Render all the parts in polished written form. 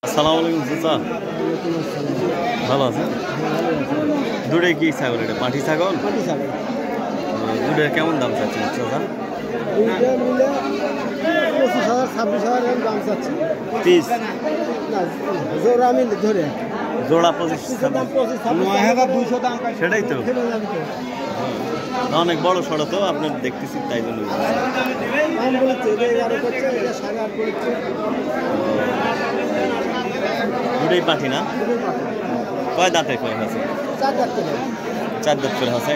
আসসালামু আলাইকুম চাচা, ভালো আছেন? দুটোই কি ছাগল? এটা পাঁঠি ছাগল। দুটোর কেমন দাম চাচ্ছেন চাচা? 25,000 26,000 দাম চাচ্ছি। পিস জোড়া আমি ধরে জোড়া 25,000। সেটাই তো, অনেক বড় সড়ো তো আপনার দেখতেছি, তাই জন্য দুটোই পাঠি না? কয় দাঁতে কয় আছে? 4 দাঁত করে আছে।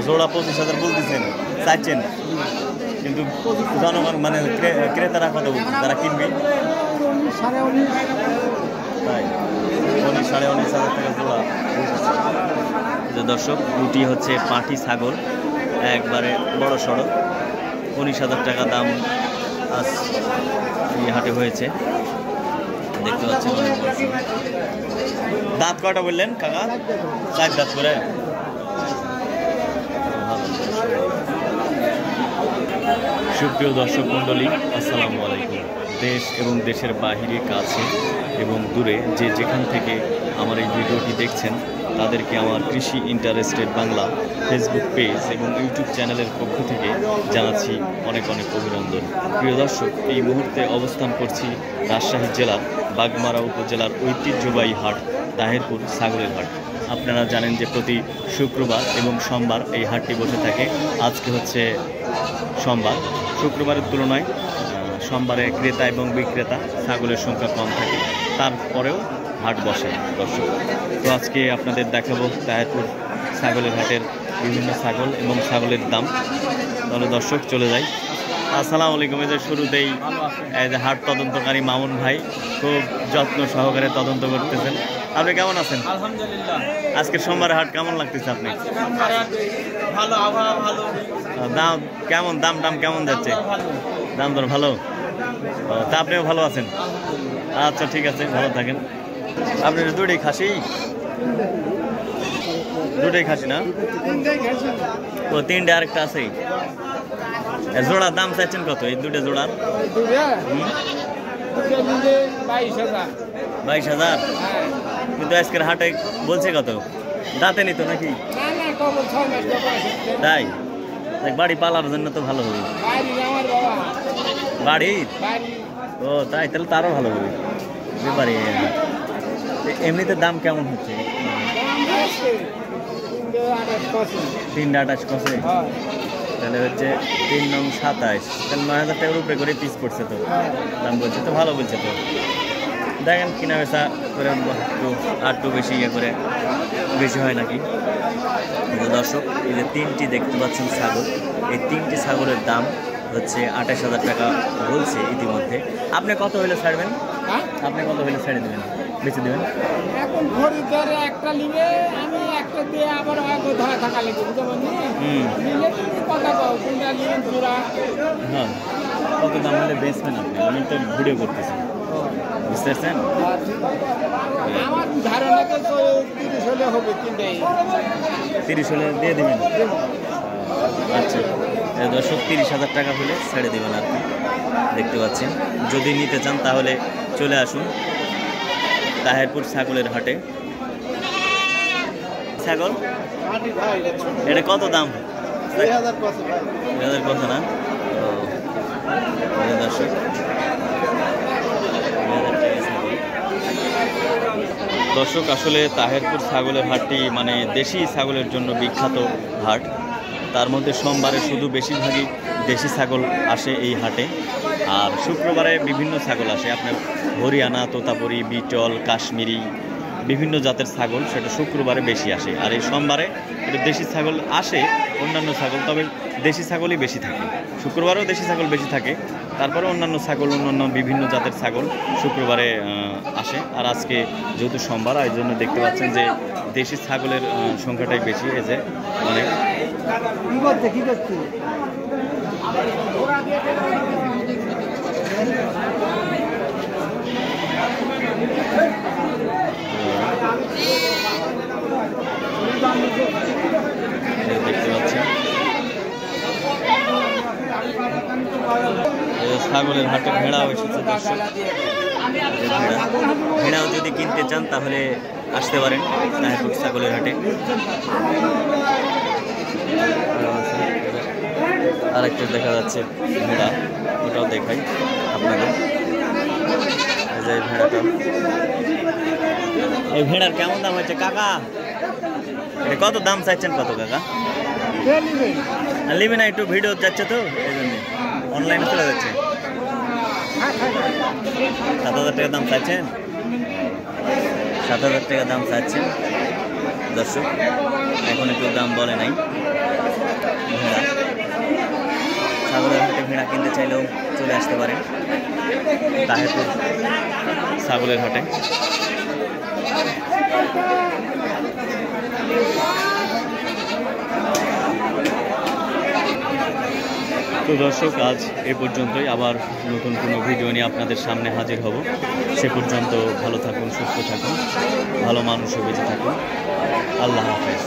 জোড়া 25,000 বলতেছেন, চাইছেন, কিন্তু জনগণ মানে ক্রেতারা কত বলছে তারা কিনবে? তাই 19,500 টাকা জোড়া। দর্শক, দুটি হচ্ছে পাঁঠি ছাগল, একবারে বড় সড়ো, 19,000 টাকা দাম আজ এই হাটে হয়েছে। দেখতে পাচ্ছেন দাঁত কয়টা বললেন কাকা? 4 দাঁত করে। সুপ্রিয় দর্শক মণ্ডলী, আসসালামু আলাইকুম। দেশ এবং দেশের বাহিরে, কাছে এবং দূরে যে যেখান থেকে আমার এই ভিডিওটি দেখছেন, তাদেরকে আমার কৃষি ইন্টারেস্টেড বাংলা ফেসবুক পেজ এবং ইউটিউব চ্যানেলের পক্ষ থেকে জানাচ্ছি অনেক অনেক অভিনন্দন। প্রিয় দর্শক, এই মুহূর্তে অবস্থান করছি রাজশাহী জেলার বাগমারা উপজেলার ঐতিহ্যবাহী হাট তাহেরপুর ছাগলের হাট। আপনারা জানেন যে প্রতি শুক্রবার এবং সোমবার এই হাটটি বসে থাকে। আজকে হচ্ছে সোমবার। শুক্রবারের তুলনায় সোমবারে ক্রেতা এবং বিক্রেতা ছাগলের সংখ্যা কম থাকে, তারপরেও হাট বসে দর্শক। তো আজকে আপনাদের দেখাবো তাহেরপুর ছাগলের হাটের বিভিন্ন ছাগল এবং ছাগলের দাম। তাহলে দর্শক চলে যাই। আসসালামু আলাইকুম। এই যে শুরুতেই এই যে হাট তদন্তকারী মামুন ভাই খুব যত্ন সহকারে তদন্ত করতেছেন। আপনি কেমন আছেন? আলহামদুলিল্লাহ। আজকে সোমবারের হাট কেমন লাগতেছে আপনি? ভালো, আবহাওয়া ভালো। দাম কেমন? দাম কেমন যাচ্ছে? দাম দর ভালো। তা আপনিও ভালো আছেন? আচ্ছা, ঠিক আছে, ভালো থাকেন। আপনি দুটোই খাসি? দুটোই খাসি না? ও, 3টে আরেকটা আছে। জোড়ার দাম চাইছেন কত এই দুটো জোড়ার? 22,000। কিন্তু আজকের হাটে বলছে কত? দাঁতে নিত নাকি? তাই বাড়ি পালার জন্য তো ভালো হবে। বাড়ির? ও তাই, তাহলে তারও ভালো হবে ব্যাপারে। এমনিতে দাম কেমন হচ্ছে? 3.28 কষে। তাহলে হচ্ছে 3 নং 27, তাহলে 9,000 টাকার উপরে করে পিস পড়ছে তো। দাম বলছে তো, ভালো বলছে তো। দেখেন কিনা বেচা করে একটু বেশি ইয়ে করে, বেশি হয় নাকি। কিন্তু দর্শক, এই যে 3টি দেখতে পাচ্ছেন ছাগল, এই 3টি ছাগলের দাম হচ্ছে 28,000 টাকা বলছে ইতিমধ্যে। আপনি কত হলে ছাড়বেন? আপনি কত হলে ছেড়ে দেবেন, বেঁচে দেবেন? এখন খরিদ্দারে একটা নিবে, আমি একটা দিয়ে আবার ধরা থাকা লাগবে, বুঝতে পারলি? নিলে তুমি কথা কও, কোনটা নিবেন তোরা? হ্যাঁ, কত দাম হলে বেচবেন আপনি? আমি তো ভিডিও করতেছি, বুঝতে পারছেন? আমার ধারণা তো 30 হলে হবে, কিনতে 30 হলে দিয়ে দেবেন? আচ্ছা দর্শক, 30,000 টাকা হলে ছেড়ে দেবেন আর কি। দেখতে পাচ্ছেন, যদি নিতে চান তাহলে চলে আসুন তাহেরপুর ছাগলের হাটে। ছাগল এটা কত দাম? 2,000 কত না? দর্শক, দর্শক আসলে তাহেরপুর ছাগলের হাটটি মানে দেশি ছাগলের জন্য বিখ্যাত হাট। তার মধ্যে সোমবারে শুধু বেশিরভাগই দেশি ছাগল আসে এই হাটে, আর শুক্রবারে বিভিন্ন ছাগল আসে, আপনার হরিয়ানা, তোতাপুরি, বিটল, কাশ্মীরি, বিভিন্ন জাতের ছাগল, সেটা শুক্রবারে বেশি আসে। আর এই সোমবারে এটা দেশি ছাগল আসে, অন্যান্য ছাগল, তবে দেশি ছাগলই বেশি থাকে। শুক্রবারেও দেশি ছাগল বেশি থাকে, তারপরে অন্যান্য ছাগল, অন্যান্য বিভিন্ন জাতের ছাগল শুক্রবারে আসে। আর আজকে যেহেতু সোমবার, এই জন্য দেখতে পাচ্ছেন যে দেশি ছাগলের সংখ্যাটাই বেশি। এই যে অনেক কি করছে দেখতে পাচ্ছেন ছাগলের হাট একটা ভেড়াও এসেছে দর্শক। ভেড়াও যদি কিনতে চান তাহলে আসতে পারেন তাহিরপুর ছাগলের হাটে। আরেকটা দেখা যাচ্ছে ভেড়া, ওটাও দেখাই আপনাকে। এই ভেড়াটা, এই ভেড়ার কেমন দাম হয়েছে কাকা? এটা কত দাম চাইছেন কত কাকা? নিবে না, একটু ভিডিও যাচ্ছে তো এই জন্য অনলাইনে চলে যাচ্ছে। 7,000 টাকা দাম চাইছেন, 7,000 টাকা দাম চাইছেন দর্শক। এখন একটু দাম বলে নাই। ভেড়া, ছাগলের হাটে ভেড়া কিনতে চাইলেও চলে আসতে পারেন তাহিরপুর ছাগলের হাটে। তো দর্শক, আজ এ পর্যন্তই। আবার নতুন কোনো ভিডিও নিয়ে আপনাদের সামনে হাজির হব। সে পর্যন্ত ভালো থাকুন, সুস্থ থাকুন, ভালো মানুষও বেঁচে থাকুন। আল্লাহ হাফেজ।